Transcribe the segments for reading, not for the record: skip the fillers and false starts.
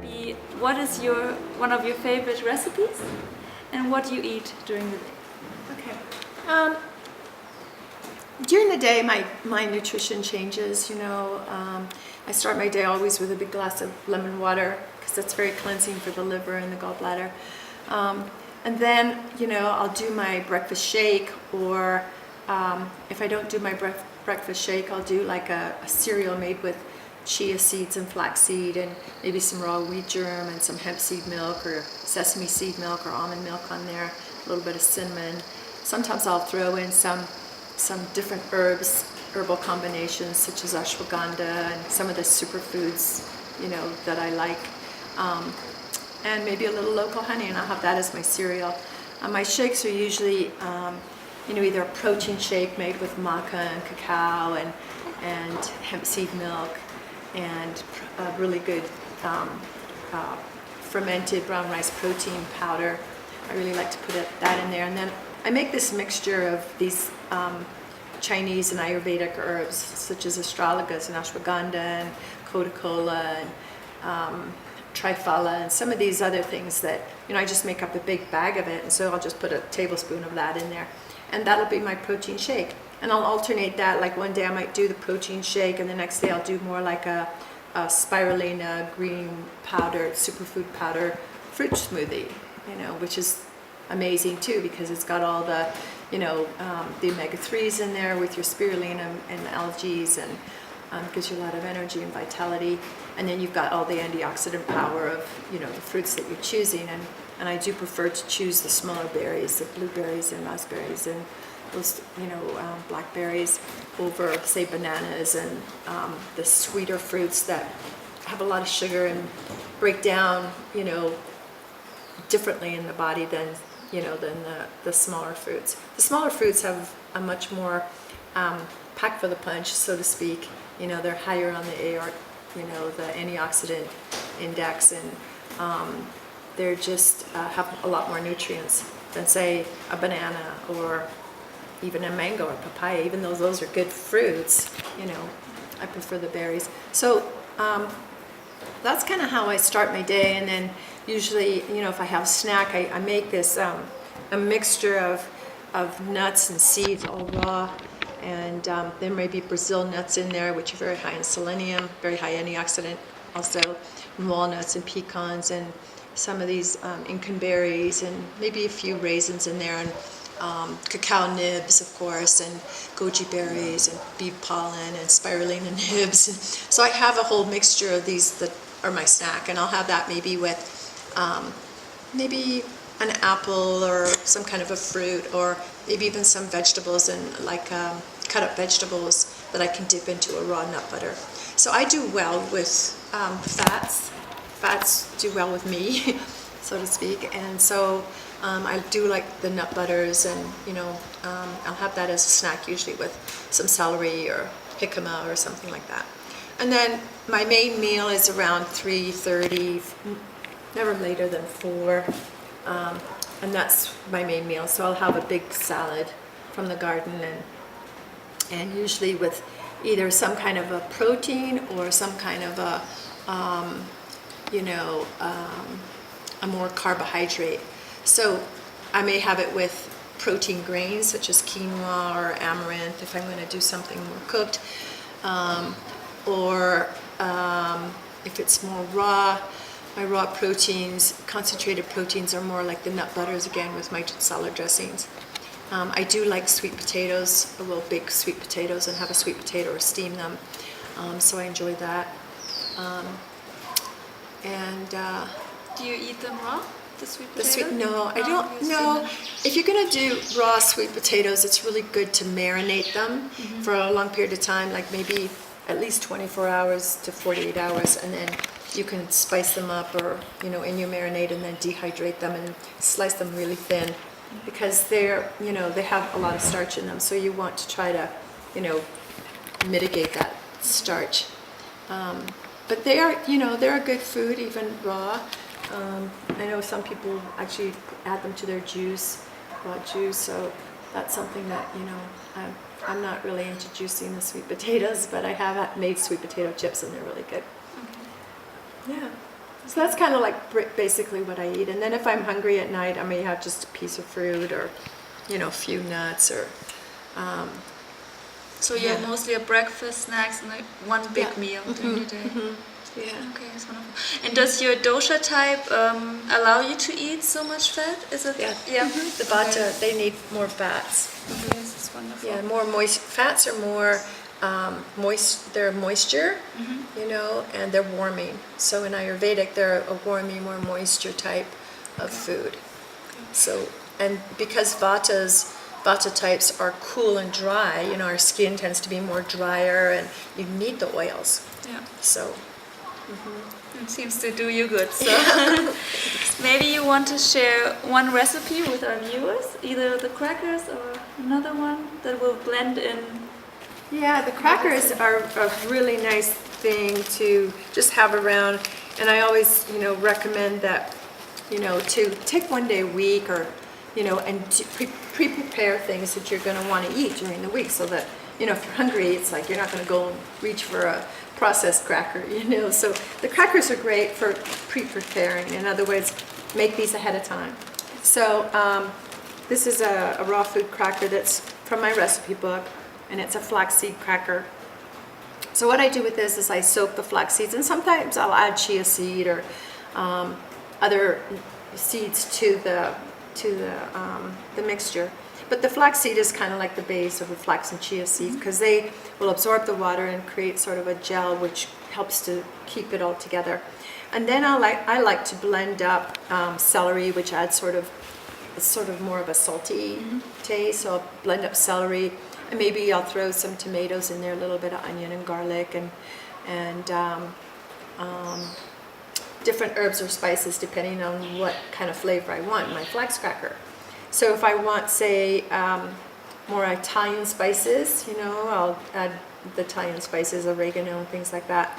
be, what is one of your favorite recipes, and what do you eat during the day? Okay. During the day, my nutrition changes. I start my day always with a big glass of lemon water because that's very cleansing for the liver and the gallbladder. And then, I'll do my breakfast shake, or if I don't do my breakfast shake, I'll do like a cereal made with chia seeds and flax seed and maybe some raw wheat germ and some hemp seed milk or sesame seed milk or almond milk on there, a little bit of cinnamon. Sometimes I'll throw in some different herbal combinations such as ashwagandha and some of the superfoods, that I like. And maybe a little local honey, and I'll have that as my cereal. My shakes are usually, either a protein shake made with maca and cacao and hemp seed milk and a really good fermented brown rice protein powder. I really like to put that in there. And then I make this mixture of these Chinese and Ayurvedic herbs such as astragalus and ashwagandha and coca-cola and triphala and some of these other things that, I just make up a big bag of it, and so I'll just put a tablespoon of that in there. And that'll be my protein shake. And I'll alternate that, like one day I might do the protein shake, and the next day I'll do more like a spirulina green powdered, superfood powder fruit smoothie, which is amazing too because it's got all the, the omega-3s in there with your spirulina and algae and gives you a lot of energy and vitality. And then you've got all the antioxidant power of, the fruits that you're choosing. And I do prefer to choose the smaller berries, the blueberries and raspberries and those, blackberries over, say, bananas and the sweeter fruits that have a lot of sugar and break down, differently in the body than the smaller fruits. The smaller fruits have a much more pack for the punch, so to speak. They're higher on the the antioxidant index, and they're just have a lot more nutrients than, say, a banana or even a mango or papaya. Even though those are good fruits, I prefer the berries. So that's kind of how I start my day. And then usually, if I have a snack, I make this a mixture of nuts and seeds, all raw. And there may be Brazil nuts in there, which are very high in selenium, very high antioxidant. Also walnuts and pecans and some of these Incan berries and maybe a few raisins in there, and cacao nibs, of course, and goji berries and bee pollen and spirulina nibs. And so I have a whole mixture of these that are my snack, and I'll have that maybe with maybe an apple or some kind of a fruit, or maybe even some vegetables and like cut up vegetables that I can dip into a raw nut butter. So I do well with fats. Fats do well with me, so to speak. And so I do like the nut butters, and I'll have that as a snack usually with some celery or jicama or something like that. And then my main meal is around 3:30, never later than 4. And that's my main meal. So I'll have a big salad from the garden, and usually with either some kind of a protein or some kind of a more carbohydrate. So I may have it with protein grains such as quinoa or amaranth if I'm going to do something more cooked, or if it's more raw. My raw proteins, concentrated proteins, are more like the nut butters again with my salad dressings. I do like sweet potatoes. I will bake sweet potatoes and have a sweet potato or steam them. So I enjoy that. Do you eat them raw, the sweet potatoes? No, I don't. No, if you're gonna do raw sweet potatoes, it's really good to marinate them for a long period of time, like maybe at least 24 hours to 48 hours, and then you can spice them up or in your marinade, and then dehydrate them and slice them really thin, because they're they have a lot of starch in them, so you want to try to mitigate that starch. But they are they're a good food even raw. I know some people actually add them to their juice, raw juice, so that's something that I'm not really into juicing the sweet potatoes, but I have made sweet potato chips and they're really good. Okay. Yeah. So that's kind of like basically what I eat. And then if I'm hungry at night, I may have just a piece of fruit or, you know, a few nuts or. So you're Yeah. mostly a breakfast, snacks, and like one big meal during the day. Yeah. Okay, that's wonderful. And does your dosha type allow you to eat so much fat? Is it? Yeah. Yeah. The Vata, they need more fats. Okay, this is wonderful. Yeah, more moist. Fats are more moist. They're moisture, you know, and they're warming. So in Ayurvedic, they're a warming, more moisture type of food. So, and because Vata types are cool and dry, you know, our skin tends to be more drier, and you need the oils. Yeah. So. It seems to do you good. So maybe you want to share one recipe with our viewers, either the crackers or another one that will blend in. Yeah, the crackers are a really nice thing to just have around, and I always, you know, recommend that, you know, to take one day a week, or, you know, and to pre-prepare things that you're going to want to eat during the week, so that, you know, if you're hungry, it's like you're not going to go and reach for a processed cracker, you know. So the crackers are great for pre-preparing. In other words, make these ahead of time. So this is a raw food cracker that's from my recipe book, and it's a flax seed cracker. So what I do with this is I soak the flax seeds, and sometimes I'll add chia seed or other seeds to the mixture. But the flax seed is kind of like the base of the flax and chia seeds, because they will absorb the water and create sort of a gel which helps to keep it all together. And then I like to blend up celery, which adds sort of more of a salty taste. So I'll blend up celery, and maybe I'll throw some tomatoes in there, a little bit of onion and garlic, and different herbs or spices depending on what kind of flavor I want in my flax cracker. So if I want, say, more Italian spices, you know, I'll add the Italian spices, oregano and things like that.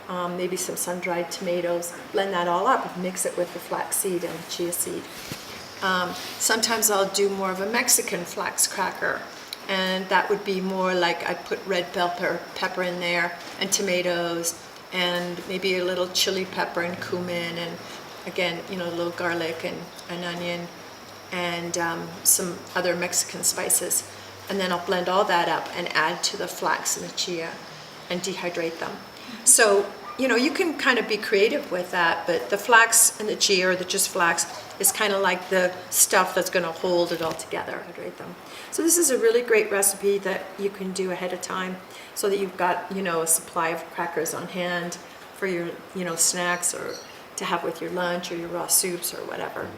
Maybe some sun-dried tomatoes, blend that all up and mix it with the flax seed and the chia seed. Sometimes I'll do more of a Mexican flax cracker, and that would be more like I'd put red pepper in there, and tomatoes, and maybe a little chili pepper and cumin, and again, you know, a little garlic and onion, and some other Mexican spices. And then I'll blend all that up and add to the flax and the chia and dehydrate them. So, you know, you can kind of be creative with that, but the flax and the chia, or just flax, is kind of like the stuff that's going to hold it all together, hydrate them. So this is a really great recipe that you can do ahead of time, so that you've got, you know, a supply of crackers on hand for your, you know, snacks, or to have with your lunch or your raw soups or whatever.